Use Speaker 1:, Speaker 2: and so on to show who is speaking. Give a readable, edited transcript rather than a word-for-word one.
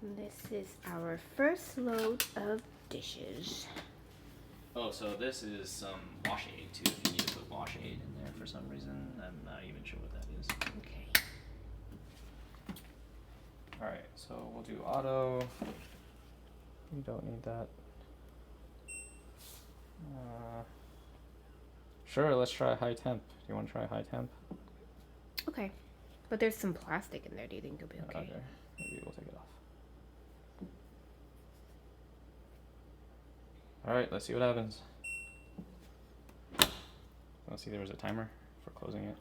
Speaker 1: This is our first load of dishes.
Speaker 2: Oh, so this is some wash aid too, if you need to put wash aid in there for some reason. I'm not even sure what that is.
Speaker 1: Okay.
Speaker 2: Alright, so we'll do auto. You don't need that. Sure, let's try high temp. Do you want to try high temp?
Speaker 1: Okay. But there's some plastic in there. Do you think it'll be okay?
Speaker 2: Okay. Maybe we'll take it off. Alright, let's see what happens. Let's see, there was a timer for closing it.